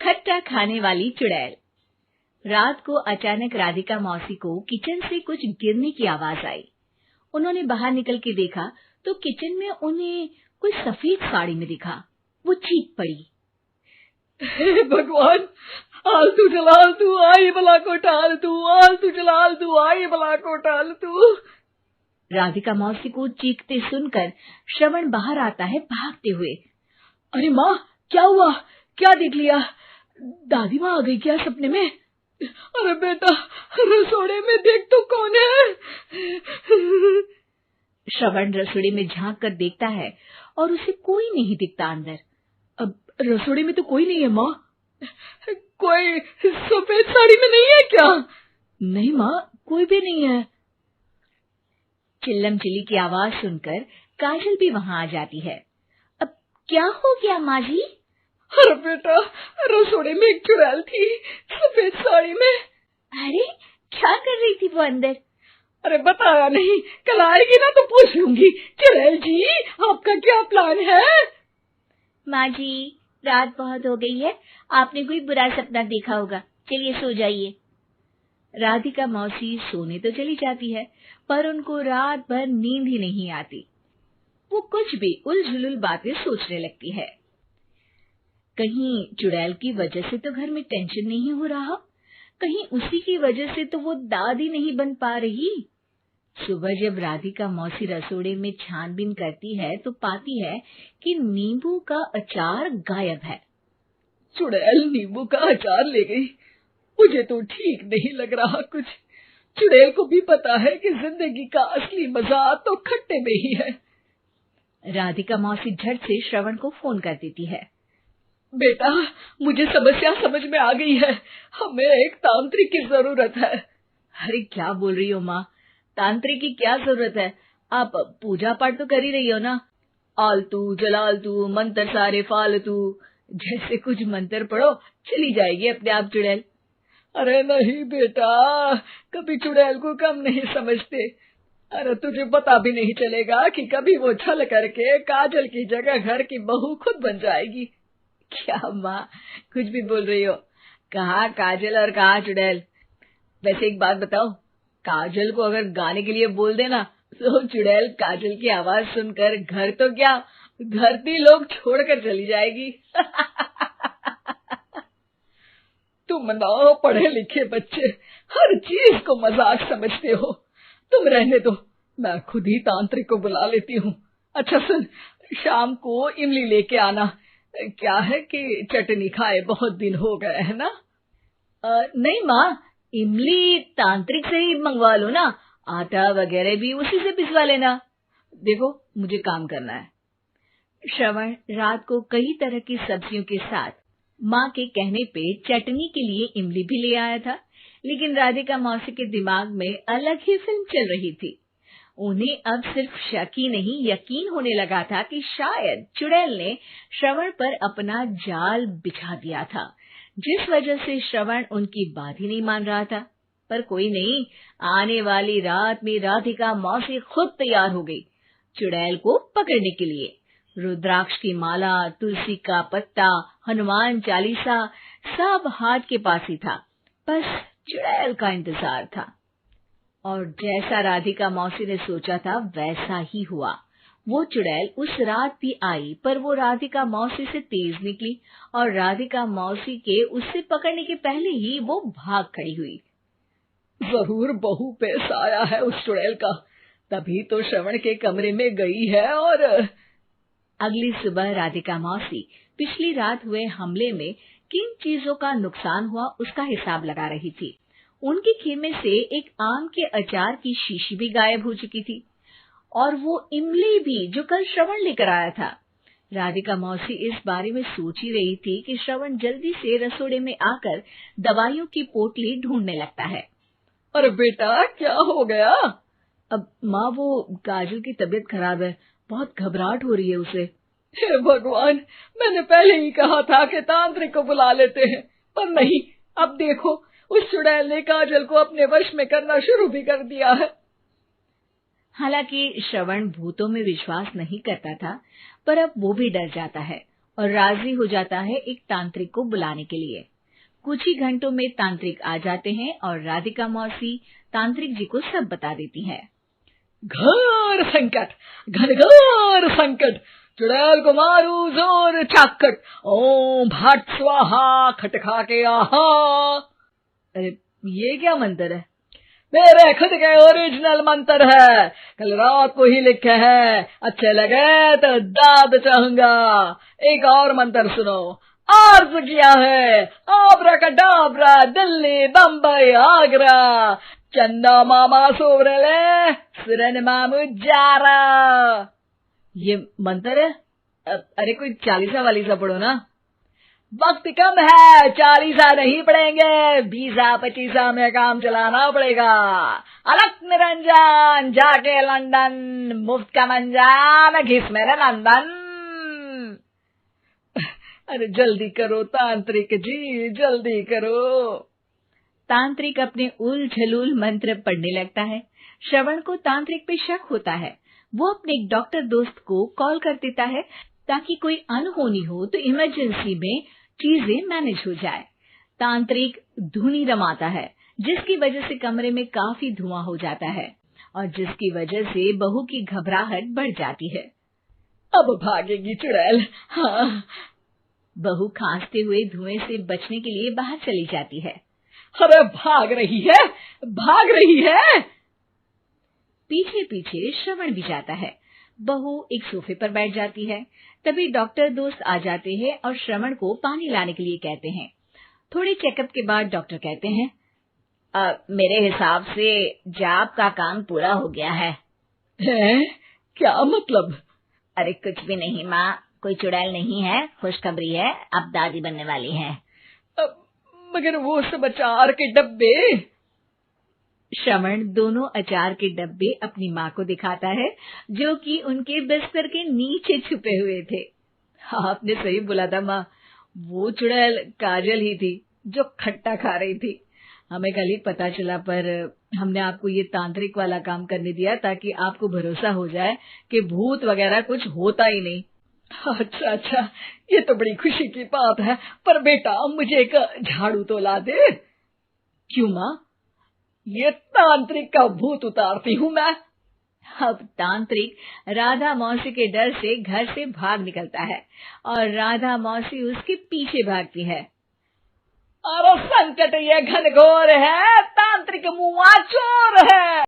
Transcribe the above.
खट्टा खाने वाली चुड़ैल। रात को अचानक राधिका मौसी को किचन से कुछ गिरने की आवाज आई। उन्होंने बाहर निकल के देखा तो किचन में उन्हें कोई सफेद साड़ी में दिखा। वो चीख पड़ी, हे भगवान, आलतू जलाल तू आई भला को टाल तू, आलतू जलाल तू आई भला को टाल तू। राधिका मौसी को चीखते सुनकर श्रवण बाहर आता है भागते हुए। अरे माँ, क्या हुआ? क्या देख लिया? दादी माँ आ गई क्या सपने में? अरे बेटा, रसोड़े में देख तो कौन है? श्रवण रसोड़े में झांक कर देखता है और उसे कोई नहीं दिखता अंदर। अब रसोड़े में तो कोई नहीं है माँ। कोई सफेद साड़ी में नहीं है क्या? नहीं माँ, कोई भी नहीं है। चिल्लम चिल्ली की आवाज सुनकर काजल भी वहां आ जाती है। अब क्या हो गया माँ जी? अरे बेटा, रसोड़े में एक चुड़ैल थी सफेद साड़ी में। अरे क्या कर रही थी वो अंदर? अरे बताया नहीं, कल आएगी ना तो पूछ लूंगी। चुड़ैल जी, आपका क्या प्लान है? माँ जी, रात बहुत हो गई है, आपने कोई बुरा सपना देखा होगा, चलिए सो जाइए। राधिका मौसी सोने तो चली जाती है, पर उनको रात भर नींद ही नहीं आती। वो कुछ भी उलझुल बातें सोचने लगती है। कहीं चुड़ैल की वजह से तो घर में टेंशन नहीं हो रहा, कहीं उसी की वजह से तो वो दादी नहीं बन पा रही। सुबह जब राधिका मौसी रसोड़े में छानबीन करती है तो पाती है कि नींबू का अचार गायब है। चुड़ैल नींबू का अचार ले गई, मुझे तो ठीक नहीं लग रहा कुछ। चुड़ैल को भी पता है कि जिंदगी का असली मजा तो खट्टे में ही है। राधिका मौसी झट से श्रवण को फोन कर देती है। बेटा, मुझे समस्या समझ में आ गई है, हमें एक तांत्रिक की जरूरत है। अरे क्या बोल रही हो माँ, तांत्रिक की क्या जरूरत है? आप पूजा पाठ तो कर ही रही हो ना। आलतू जलालतू मंत्र सारे फालतू जैसे कुछ मंत्र पढ़ो, चली जाएगी अपने आप चुड़ैल। अरे नहीं बेटा, कभी चुड़ैल को कम नहीं समझते। अरे तुझे पता भी नहीं चलेगा कि कभी वो छल करके काजल की जगह घर की बहू खुद बन जाएगी। क्या माँ, कुछ भी बोल रही हो? कहाँ काजल और कहाँ चुड़ैल? वैसे एक बात बताओ, काजल को अगर गाने के लिए बोल देना तो चुड़ैल काजल की आवाज सुनकर घर तो क्या, धरती लोग छोड़कर चली जाएगी। तुम ना पढ़े लिखे बच्चे हर चीज को मजाक समझते हो। तुम रहने दो, मैं खुद ही तांत्रिक को बुला लेती हूँ। अच्छा सुन, शाम को इमली लेके आना। क्या है कि चटनी खाए बहुत दिन हो गए है ना? नहीं माँ, इमली तांत्रिक से ही मंगवा लो ना, आटा वगैरह भी उसी से पिसवा लेना। देखो मुझे काम करना है। श्रवण रात को कई तरह की सब्जियों के साथ माँ के कहने पे चटनी के लिए इमली भी ले आया था, लेकिन राधिका मौसी के दिमाग में अलग ही फिल्म चल रही थी। उन्हें अब सिर्फ शक ही नहीं यकीन होने लगा था कि शायद चुड़ैल ने श्रवण पर अपना जाल बिछा दिया था, जिस वजह से श्रवण उनकी बात ही नहीं मान रहा था। पर कोई नहीं, आने वाली रात में राधिका मौसी खुद तैयार हो गई चुड़ैल को पकड़ने के लिए। रुद्राक्ष की माला, तुलसी का पत्ता, हनुमान चालीसा सब हाथ के पास ही था, बस चुड़ैल का इंतजार था। और जैसा राधिका मौसी ने सोचा था वैसा ही हुआ। वो चुड़ैल उस रात भी आई, पर वो राधिका मौसी से तेज निकली और राधिका मौसी के उससे पकड़ने के पहले ही वो भाग खड़ी हुई। जरूर बहू पे साया है उस चुड़ैल का, तभी तो श्रवण के कमरे में गई है। और अगली सुबह राधिका मौसी पिछली रात हुए हमले में किन चीजों का नुकसान हुआ उसका हिसाब लगा रही थी। उनके खेमे से एक आम के अचार की शीशी भी गायब हो चुकी थी और वो इमली भी जो कल श्रवण लेकर आया था। राधिका मौसी इस बारे में सोच ही रही थी कि श्रवण जल्दी से रसोड़े में आकर दवाइयों की पोटली ढूंढने लगता है। अरे बेटा, क्या हो गया? अब माँ, वो काजल की तबीयत खराब है, बहुत घबराहट हो रही है उसे। हे भगवान, मैंने पहले ही कहा था कि तांत्रिक को बुला लेते हैं, पर नहीं, अब देखो उस चुड़ैल ने काजल को अपने वश में करना शुरू भी कर दिया है। हालांकि श्रवण भूतों में विश्वास नहीं करता था, पर अब वो भी डर जाता है। और राजी हो जाता है एक तांत्रिक को बुलाने के लिए। कुछ ही घंटों में तांत्रिक आ जाते हैं और राधिका मौसी तांत्रिक जी को सब बता देती है। घोर संकट, घनघोर संकट, चुड़ैल को मारू जोर चाकट, ओम भट स्वाहा खटखा के आहा। अरे ये क्या मंत्र है? मेरे खुद के ओरिजिनल मंत्र है, कल रात को ही लिखे हैं, अच्छे लगे तो दाद चाहूंगा। एक और मंत्र सुनो। अर्ज किया है आब्राकडाब्रा, दिल्ली बम्बई आगरा, चंदा मामा सोवरले सुरन मामू जारा। ये मंत्र है? अरे कोई 40 वालीसा पढ़ो ना। वक्त कम है, 40 नहीं पड़ेंगे, 20-25 में काम चलाना पड़ेगा। अलग निरंजन जाके लंदन, मुफ्त का मंजान घिस मेरे नंदन। अरे जल्दी करो तांत्रिक जी, जल्दी करो। तांत्रिक अपने उल झलूल मंत्र पढ़ने लगता है। श्रवण को तांत्रिक पे शक होता है। वो अपने एक डॉक्टर दोस्त को कॉल कर देता है ताकि कोई अनहोनी हो तो इमरजेंसी में चीजें मैनेज हो जाए। तांत्रिक धुनी रमाता है, जिसकी वजह से कमरे में काफी धुआं हो जाता है और जिसकी वजह से बहू की घबराहट बढ़ जाती है। अब भागेगी चुड़ैल। हाँ। बहू खांसते हुए धुएं से बचने के लिए बाहर चली जाती है। अरे भाग रही है, भाग रही है। पीछे पीछे श्रवण भी जाता है। बहू एक सोफे पर बैठ जाती है। तभी डॉक्टर दोस्त आ जाते हैं और श्रवण को पानी लाने के लिए कहते हैं। थोड़े चेकअप के बाद डॉक्टर कहते हैं, मेरे हिसाब से जाप का काम पूरा हो गया है। क्या मतलब? अरे कुछ भी नहीं माँ, कोई चुड़ैल नहीं है, खुशखबरी है, अब दादी बनने वाली है। मगर वो सब अचार के डब्बे। श्रवण दोनों अचार के डब्बे अपनी माँ को दिखाता है, जो कि उनके बिस्तर के नीचे छुपे हुए थे। आपने सही बोला था माँ, वो चुड़ैल काजल ही थी जो खट्टा खा रही थी। हमें कल ही पता चला, पर हमने आपको ये तांत्रिक वाला काम करने दिया ताकि आपको भरोसा हो जाए कि भूत वगैरह कुछ होता ही नहीं। अच्छा अच्छा, ये तो बड़ी खुशी की बात है, पर बेटा मुझे एक झाड़ू तो ला दे। क्यों माँ? ये तांत्रिक का भूत उतारती हूँ मैं। अब तांत्रिक राधा मौसी के डर से घर से भाग निकलता है और राधा मौसी उसके पीछे भागती है। अरे संकट ये घनघोर है, तांत्रिक मुआ चोर है।